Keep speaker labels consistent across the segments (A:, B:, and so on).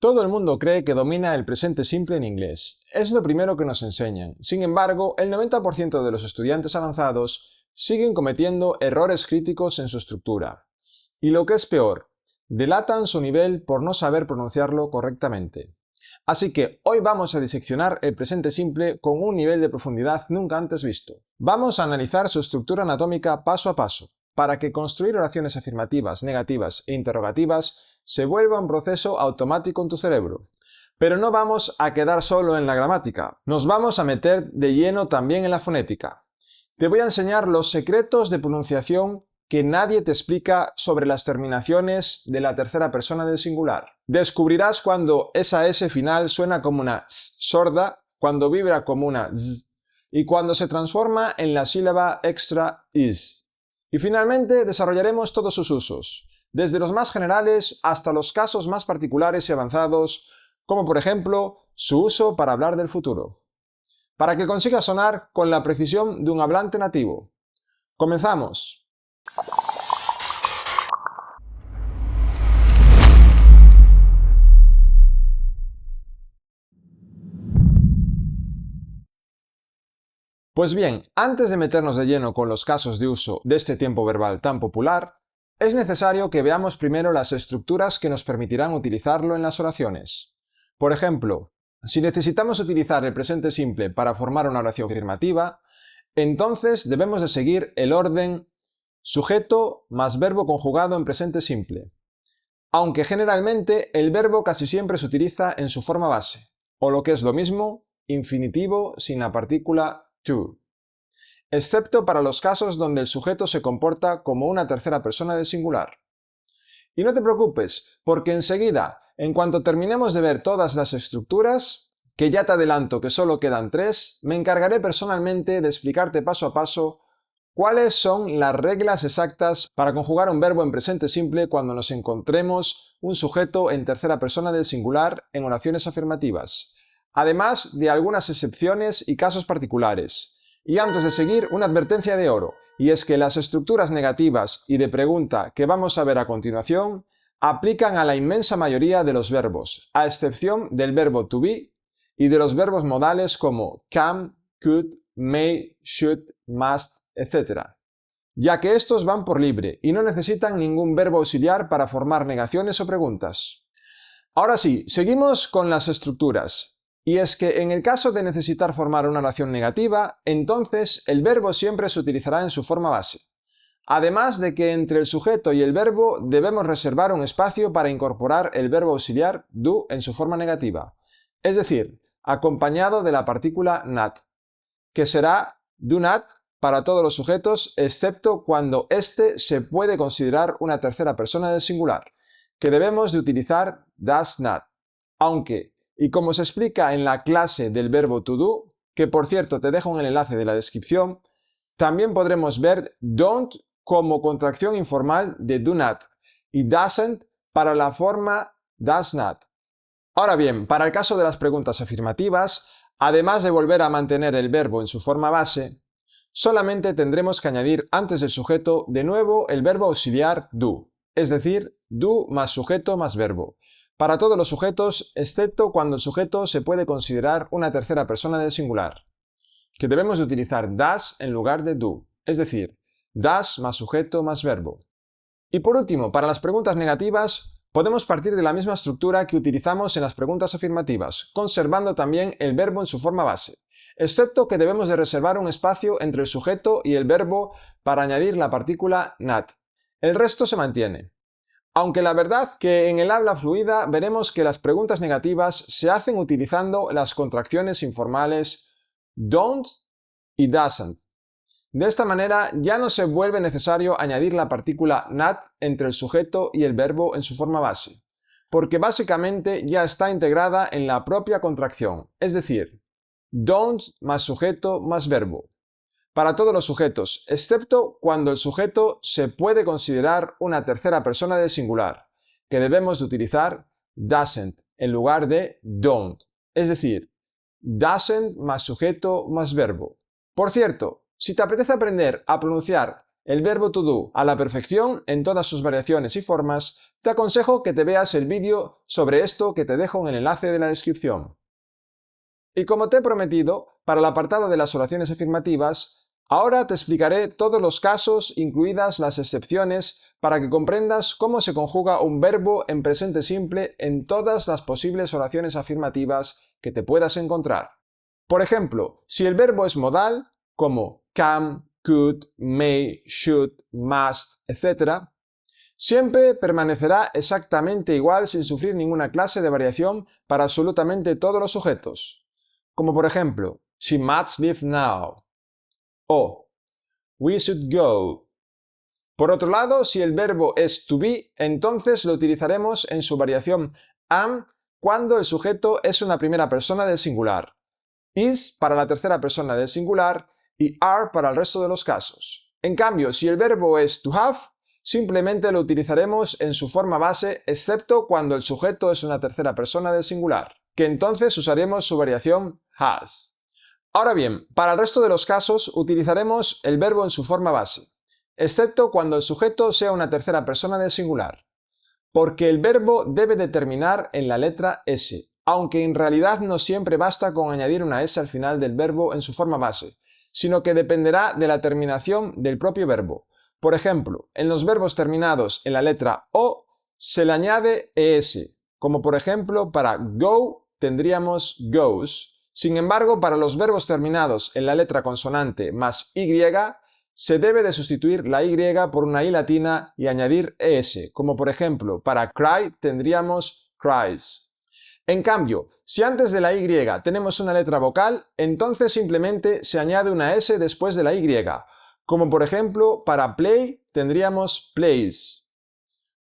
A: Todo el mundo cree que domina el presente simple en inglés. Es lo primero que nos enseñan. Sin embargo, el 90% de los estudiantes avanzados siguen cometiendo errores críticos en su estructura. Y lo que es peor, delatan su nivel por no saber pronunciarlo correctamente. Así que hoy vamos a diseccionar el presente simple con un nivel de profundidad nunca antes visto. Vamos a analizar su estructura anatómica paso a paso, para que construir oraciones afirmativas, negativas e interrogativas se vuelva un proceso automático en tu cerebro. Pero no vamos a quedar solo en la gramática, nos vamos a meter de lleno también en la fonética. Te voy a enseñar los secretos de pronunciación que nadie te explica sobre las terminaciones de la tercera persona del singular. Descubrirás cuando esa S final suena como una S sorda, cuando vibra como una Z y cuando se transforma en la sílaba extra is. Y finalmente desarrollaremos todos sus usos, desde los más generales hasta los casos más particulares y avanzados, como por ejemplo su uso para hablar del futuro, para que consiga sonar con la precisión de un hablante nativo. ¡Comenzamos! Pues bien, antes de meternos de lleno con los casos de uso de este tiempo verbal tan popular, es necesario que veamos primero las estructuras que nos permitirán utilizarlo en las oraciones. Por ejemplo, si necesitamos utilizar el presente simple para formar una oración afirmativa, entonces debemos de seguir el orden sujeto más verbo conjugado en presente simple, aunque generalmente el verbo casi siempre se utiliza en su forma base, o lo que es lo mismo, infinitivo sin la partícula to, excepto para los casos donde el sujeto se comporta como una tercera persona del singular. Y no te preocupes, porque enseguida, en cuanto terminemos de ver todas las estructuras, que ya te adelanto que solo quedan 3, me encargaré personalmente de explicarte paso a paso cuáles son las reglas exactas para conjugar un verbo en presente simple cuando nos encontremos un sujeto en tercera persona del singular en oraciones afirmativas, además de algunas excepciones y casos particulares. Y antes de seguir, una advertencia de oro, y es que las estructuras negativas y de pregunta que vamos a ver a continuación aplican a la inmensa mayoría de los verbos, a excepción del verbo to be y de los verbos modales como can, could, may, should, must, etc., ya que estos van por libre y no necesitan ningún verbo auxiliar para formar negaciones o preguntas. Ahora sí, seguimos con las estructuras. Y es que en el caso de necesitar formar una oración negativa, entonces el verbo siempre se utilizará en su forma base. Además de que entre el sujeto y el verbo debemos reservar un espacio para incorporar el verbo auxiliar do en su forma negativa, es decir, acompañado de la partícula not, que será do not para todos los sujetos excepto cuando éste se puede considerar una tercera persona del singular, que debemos de utilizar does not, aunque, y como se explica en la clase del verbo to do, que por cierto te dejo en el enlace de la descripción, también podremos ver don't como contracción informal de do not y doesn't para la forma does not. Ahora bien, para el caso de las preguntas afirmativas, además de volver a mantener el verbo en su forma base, solamente tendremos que añadir antes del sujeto de nuevo el verbo auxiliar do, es decir, do más sujeto más verbo, para todos los sujetos excepto cuando el sujeto se puede considerar una tercera persona del singular, que debemos de utilizar does en lugar de do, es decir, does más sujeto más verbo. Y por último, para las preguntas negativas, podemos partir de la misma estructura que utilizamos en las preguntas afirmativas, conservando también el verbo en su forma base, excepto que debemos de reservar un espacio entre el sujeto y el verbo para añadir la partícula not. El resto se mantiene. Aunque la verdad que en el habla fluida veremos que las preguntas negativas se hacen utilizando las contracciones informales don't y doesn't. De esta manera ya no se vuelve necesario añadir la partícula not entre el sujeto y el verbo en su forma base, porque básicamente ya está integrada en la propia contracción, es decir, don't más sujeto más verbo, para todos los sujetos, excepto cuando el sujeto se puede considerar una tercera persona del singular, que debemos de utilizar doesn't en lugar de don't, es decir, doesn't más sujeto más verbo. Por cierto, si te apetece aprender a pronunciar el verbo to do a la perfección en todas sus variaciones y formas, te aconsejo que te veas el vídeo sobre esto que te dejo en el enlace de la descripción. Y como te he prometido, para el apartado de las oraciones afirmativas, ahora te explicaré todos los casos, incluidas las excepciones, para que comprendas cómo se conjuga un verbo en presente simple en todas las posibles oraciones afirmativas que te puedas encontrar. Por ejemplo, si el verbo es modal, como can, could, may, should, must, etc., siempre permanecerá exactamente igual sin sufrir ninguna clase de variación para absolutamente todos los sujetos. Como por ejemplo, she must leave now o we should go. Por otro lado, si el verbo es to be, entonces lo utilizaremos en su variación am cuando el sujeto es una primera persona del singular, is para la tercera persona del singular y are para el resto de los casos. En cambio, si el verbo es to have, simplemente lo utilizaremos en su forma base, excepto cuando el sujeto es una tercera persona del singular, que entonces usaremos su variación has. Ahora bien, para el resto de los casos utilizaremos el verbo en su forma base, excepto cuando el sujeto sea una tercera persona del singular, porque el verbo debe de terminar en la letra S, aunque en realidad no siempre basta con añadir una S al final del verbo en su forma base, sino que dependerá de la terminación del propio verbo. Por ejemplo, en los verbos terminados en la letra O se le añade ES, como por ejemplo para go tendríamos goes. Sin embargo, para los verbos terminados en la letra consonante más Y, se debe de sustituir la Y por una I latina y añadir ES, como por ejemplo para cry tendríamos cries. En cambio, si antes de la Y tenemos una letra vocal, entonces simplemente se añade una S después de la Y, como por ejemplo para play tendríamos plays.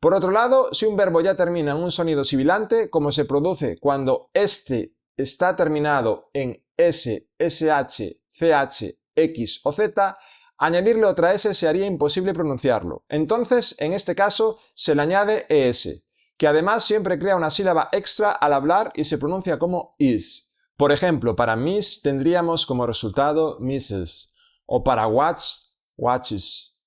A: Por otro lado, si un verbo ya termina en un sonido sibilante, como se produce cuando este está terminado en S, SH, CH, X o Z, añadirle otra S se haría imposible pronunciarlo. Entonces, en este caso, se le añade ES, que además siempre crea una sílaba extra al hablar y se pronuncia como is. Por ejemplo, para miss tendríamos como resultado misses, o para watch, watches.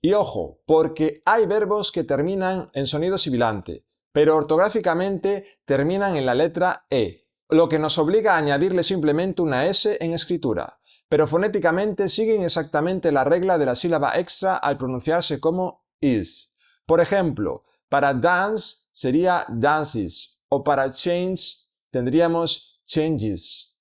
A: Y ojo, porque hay verbos que terminan en sonido sibilante, pero ortográficamente terminan en la letra E, lo que nos obliga a añadirle simplemente una S en escritura, pero fonéticamente siguen exactamente la regla de la sílaba extra al pronunciarse como is. Por ejemplo, para dance sería dances o para change tendríamos changes.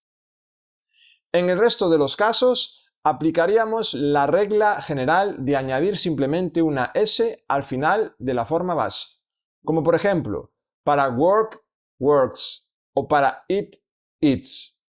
A: En el resto de los casos aplicaríamos la regla general de añadir simplemente una S al final de la forma base, como por ejemplo para work, works o para eat, eats.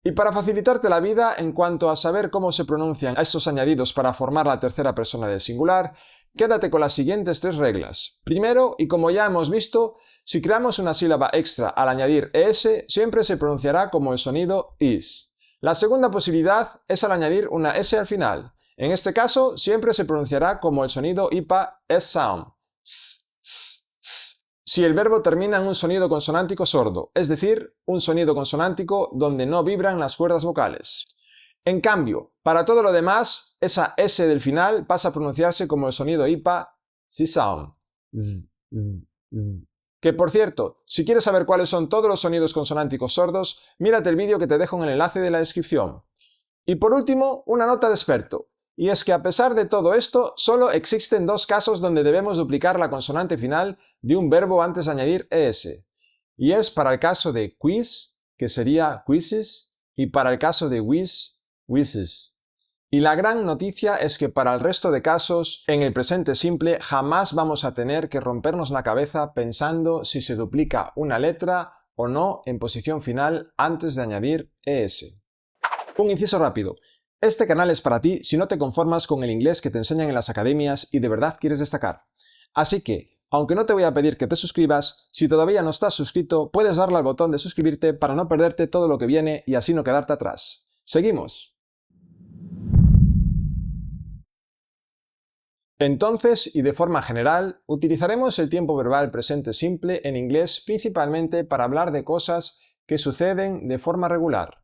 A: Y para facilitarte la vida en cuanto a saber cómo se pronuncian estos añadidos para formar la tercera persona del singular, quédate con las siguientes tres reglas. Primero, y como ya hemos visto, si creamos una sílaba extra al añadir ES, siempre se pronunciará como el sonido is. La segunda posibilidad es al añadir una S al final. En este caso, siempre se pronunciará como el sonido IPA S-sound. Si el verbo termina en un sonido consonántico sordo, es decir, un sonido consonántico donde no vibran las cuerdas vocales. En cambio, para todo lo demás, esa S del final pasa a pronunciarse como el sonido IPA Z-sound. Que por cierto, si quieres saber cuáles son todos los sonidos consonánticos sordos, mírate el vídeo que te dejo en el enlace de la descripción. Y por último, una nota de experto. Y es que a pesar de todo esto, solo existen dos casos donde debemos duplicar la consonante final de un verbo antes de añadir ES. Y es para el caso de quiz, que sería quizzes, y para el caso de whiz, whizzes. Y la gran noticia es que para el resto de casos, en el presente simple, jamás vamos a tener que rompernos la cabeza pensando si se duplica una letra o no en posición final antes de añadir ES. Un inciso rápido. Este canal es para ti si no te conformas con el inglés que te enseñan en las academias y de verdad quieres destacar. Así que, aunque no te voy a pedir que te suscribas, si todavía no estás suscrito, puedes darle al botón de suscribirte para no perderte todo lo que viene y así no quedarte atrás. ¡Seguimos! Entonces, y de forma general, utilizaremos el tiempo verbal presente simple en inglés principalmente para hablar de cosas que suceden de forma regular,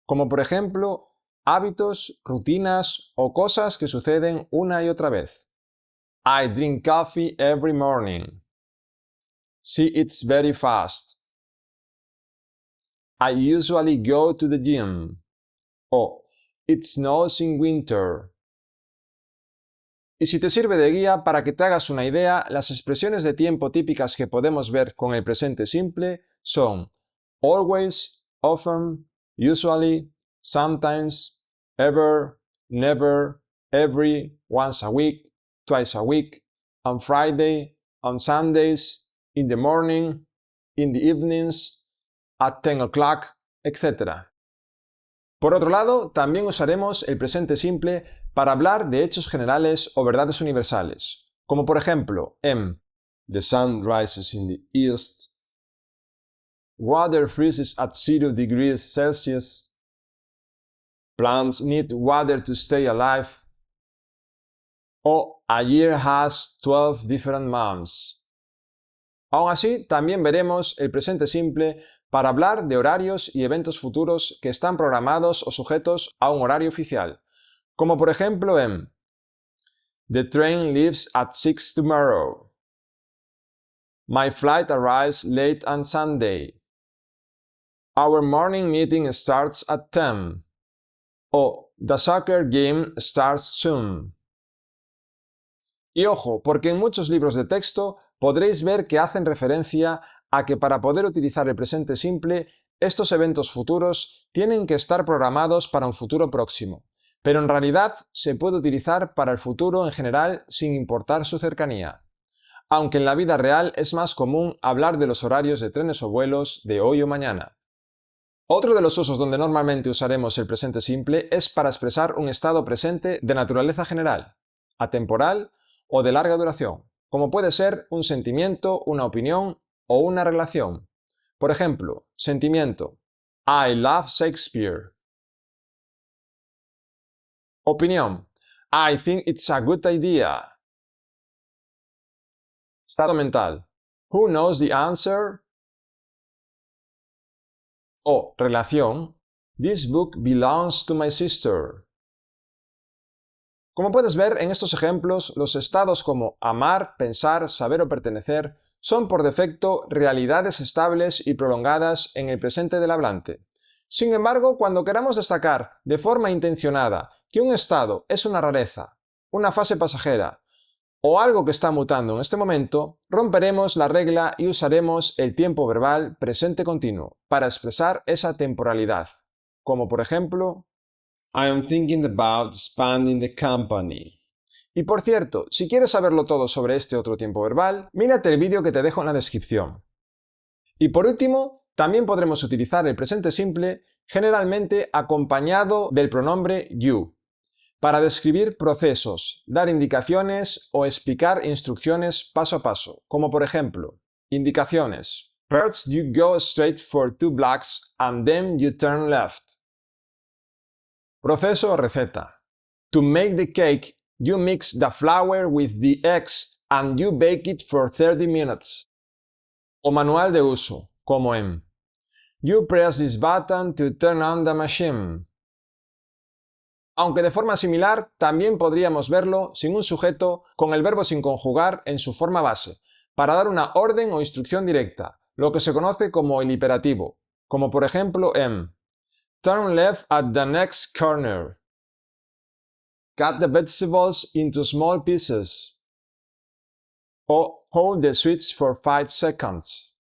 A: como por ejemplo, hábitos, rutinas o cosas que suceden una y otra vez. I drink coffee every morning. She eats very fast. I usually go to the gym. O it snows in winter. Y si te sirve de guía para que te hagas una idea, las expresiones de tiempo típicas que podemos ver con el presente simple son always, often, usually, sometimes, ever, never, every, once a week, twice a week, on Friday, on Sundays, in the morning, in the evenings, at 10 o'clock, etc. Por otro lado, también usaremos el presente simple para hablar de hechos generales o verdades universales, como por ejemplo en The sun rises in the east, water freezes at 0 degrees Celsius, plants need water to stay alive, o a year has 12 different months. Aún así, también veremos el presente simple para hablar de horarios y eventos futuros que están programados o sujetos a un horario oficial, como por ejemplo en The train leaves at 6 tomorrow. My flight arrives late on Sunday. Our morning meeting starts at 10. O The soccer game starts soon. Y ojo, porque en muchos libros de texto podréis ver que hacen referencia a que para poder utilizar el presente simple, estos eventos futuros tienen que estar programados para un futuro próximo, pero en realidad se puede utilizar para el futuro en general sin importar su cercanía, aunque en la vida real es más común hablar de los horarios de trenes o vuelos de hoy o mañana. Otro de los usos donde normalmente usaremos el presente simple es para expresar un estado presente de naturaleza general, atemporal o de larga duración, como puede ser un sentimiento, una opinión o una relación. Por ejemplo, sentimiento: I love Shakespeare. Opinión: I think it's a good idea. Estado mental: Who knows the answer? O relación: This book belongs to my sister. Como puedes ver en estos ejemplos, los estados como amar, pensar, saber o pertenecer son por defecto realidades estables y prolongadas en el presente del hablante. Sin embargo, cuando queramos destacar de forma intencionada que un estado es una rareza, una fase pasajera o algo que está mutando en este momento, romperemos la regla y usaremos el tiempo verbal presente continuo para expresar esa temporalidad, como por ejemplo I am thinking about expanding the company. Y por cierto, si quieres saberlo todo sobre este otro tiempo verbal, mírate el vídeo que te dejo en la descripción. Y por último, también podremos utilizar el presente simple generalmente acompañado del pronombre you, para describir procesos, dar indicaciones o explicar instrucciones paso a paso, como por ejemplo, indicaciones. First you go straight for 2 blocks and then you turn left. Proceso o receta. To make the cake, you mix the flour with the eggs and you bake it for 30 minutes. O manual de uso, como en You press this button to turn on the machine. Aunque de forma similar, también podríamos verlo sin un sujeto con el verbo sin conjugar en su forma base, para dar una orden o instrucción directa, lo que se conoce como el imperativo, como por ejemplo en Turn left at the next corner. Cut the vegetables into small pieces. O hold the switch for 5 seconds.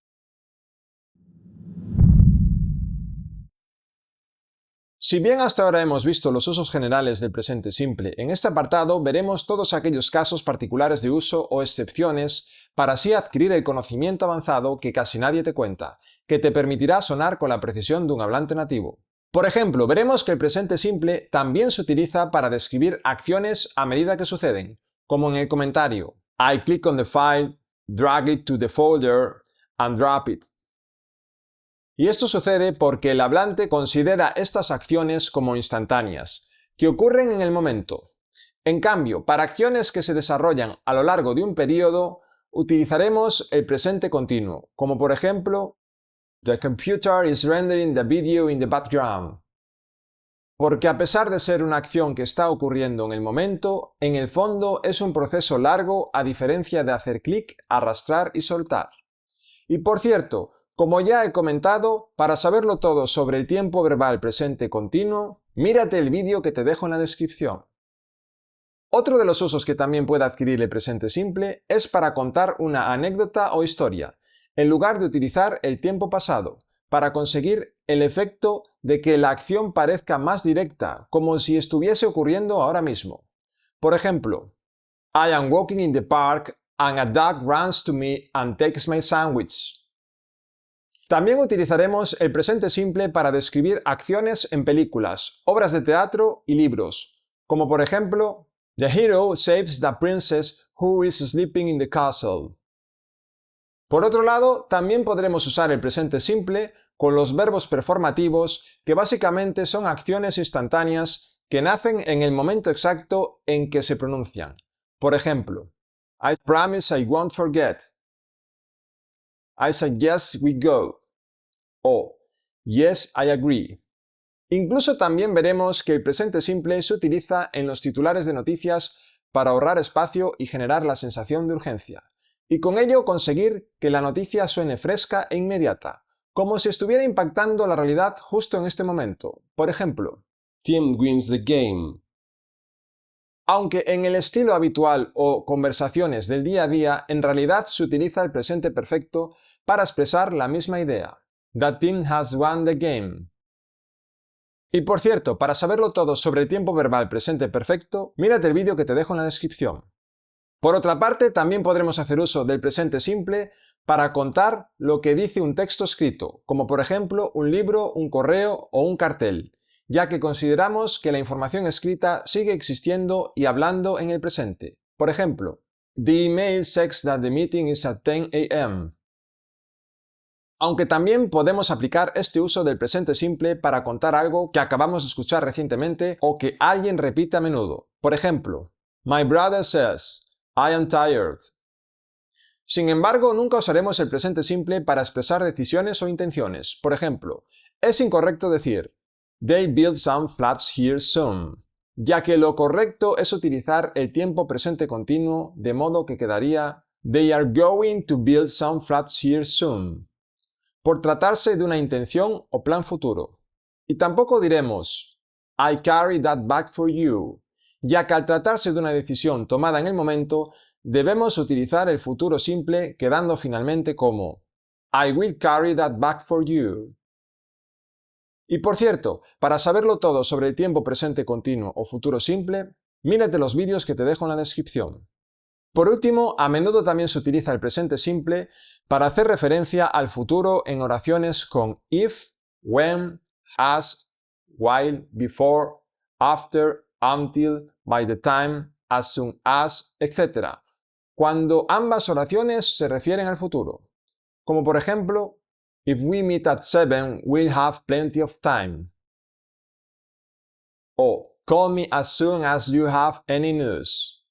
A: Si bien hasta ahora hemos visto los usos generales del presente simple, en este apartado veremos todos aquellos casos particulares de uso o excepciones para así adquirir el conocimiento avanzado que casi nadie te cuenta, que te permitirá sonar con la precisión de un hablante nativo. Por ejemplo, veremos que el presente simple también se utiliza para describir acciones a medida que suceden, como en el comentario I click on the file, drag it to the folder, and drop it. Y esto sucede porque el hablante considera estas acciones como instantáneas, que ocurren en el momento. En cambio, para acciones que se desarrollan a lo largo de un periodo, utilizaremos el presente continuo, como por ejemplo The computer is rendering the video in the background. porque a pesar de ser una acción que está ocurriendo en el momento, en el fondo es un proceso largo a diferencia de hacer clic, arrastrar y soltar. Y por cierto, como ya he comentado, para saberlo todo sobre el tiempo verbal presente continuo, mírate el vídeo que te dejo en la descripción. Otro de los usos que también puede adquirir el presente simple es para contar una anécdota o historia, en lugar de utilizar el tiempo pasado, para conseguir el efecto de que la acción parezca más directa, como si estuviese ocurriendo ahora mismo. Por ejemplo, I am walking in the park and a dog runs to me and takes my sandwich. También utilizaremos el presente simple para describir acciones en películas, obras de teatro y libros, como por ejemplo, The hero saves the princess who is sleeping in the castle. Por otro lado, también podremos usar el presente simple con los verbos performativos, que básicamente son acciones instantáneas que nacen en el momento exacto en que se pronuncian. Por ejemplo, I promise I won't forget. I suggest we go. O yes, I agree. Incluso también veremos que el presente simple se utiliza en los titulares de noticias para ahorrar espacio y generar la sensación de urgencia, y con ello conseguir que la noticia suene fresca e inmediata, como si estuviera impactando la realidad justo en este momento. Por ejemplo,
B: Team wins the game.
A: Aunque en el estilo habitual o conversaciones del día a día, en realidad se utiliza el presente perfecto para expresar la misma idea. The team has won the game. Y por cierto, para saberlo todo sobre el tiempo verbal presente perfecto, mírate el vídeo que te dejo en la descripción. Por otra parte, también podremos hacer uso del presente simple para contar lo que dice un texto escrito, como por ejemplo un libro, un correo o un cartel, ya que consideramos que la información escrita sigue existiendo y hablando en el presente. Por ejemplo, The email says that the meeting is at 10 a.m. Aunque también podemos aplicar este uso del presente simple para contar algo que acabamos de escuchar recientemente o que alguien repite a menudo. Por ejemplo, My brother says, I am tired. Sin embargo, nunca usaremos el presente simple para expresar decisiones o intenciones. Por ejemplo, es incorrecto decir, They build some flats here soon, ya que lo correcto es utilizar el tiempo presente continuo, de modo que quedaría, They are going to build some flats here soon, por tratarse de una intención o plan futuro. Y tampoco diremos, I carry that bag for you, ya que al tratarse de una decisión tomada en el momento, debemos utilizar el futuro simple quedando finalmente como I will carry that bag for you. Y por cierto, para saberlo todo sobre el tiempo presente continuo o futuro simple, mírate los vídeos que te dejo en la descripción. Por último, a menudo también se utiliza el presente simple para hacer referencia al futuro en oraciones con if, when, as, while, before, after, until, by the time, as soon as, etc., cuando ambas oraciones se refieren al futuro. Como por ejemplo, if we meet at 7, we'll have plenty of time. O call me as soon as you have any news.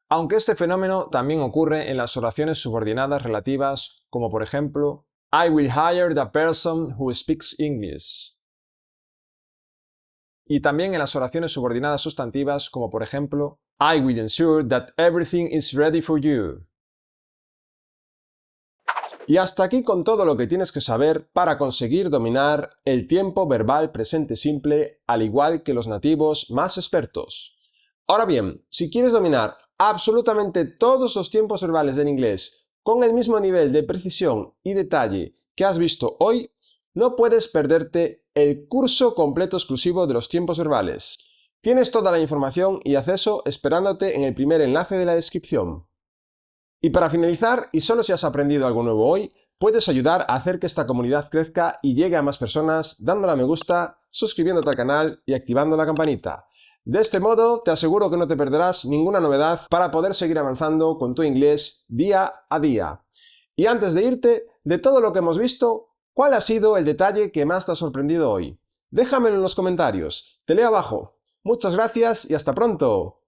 A: Aunque este fenómeno también ocurre en las oraciones subordinadas relativas, como por ejemplo, I will hire the person who speaks English. Y también en las oraciones subordinadas sustantivas, como por ejemplo, I will ensure that everything is ready for you. Y hasta aquí con todo lo que tienes que saber para conseguir dominar el tiempo verbal presente simple, al igual que los nativos más expertos. Ahora bien, si quieres dominar absolutamente todos los tiempos verbales del inglés con el mismo nivel de precisión y detalle que has visto hoy, no puedes perderte el curso completo exclusivo de los tiempos verbales. Tienes toda la información y acceso esperándote en el primer enlace de la descripción. Y para finalizar, y solo si has aprendido algo nuevo hoy, puedes ayudar a hacer que esta comunidad crezca y llegue a más personas dándole a me gusta, suscribiéndote al canal y activando la campanita. De este modo, te aseguro que no te perderás ninguna novedad para poder seguir avanzando con tu inglés día a día. Y antes de irte, de todo lo que hemos visto, ¿cuál ha sido el detalle que más te ha sorprendido hoy? Déjamelo en los comentarios. Te leo abajo. Muchas gracias y hasta pronto.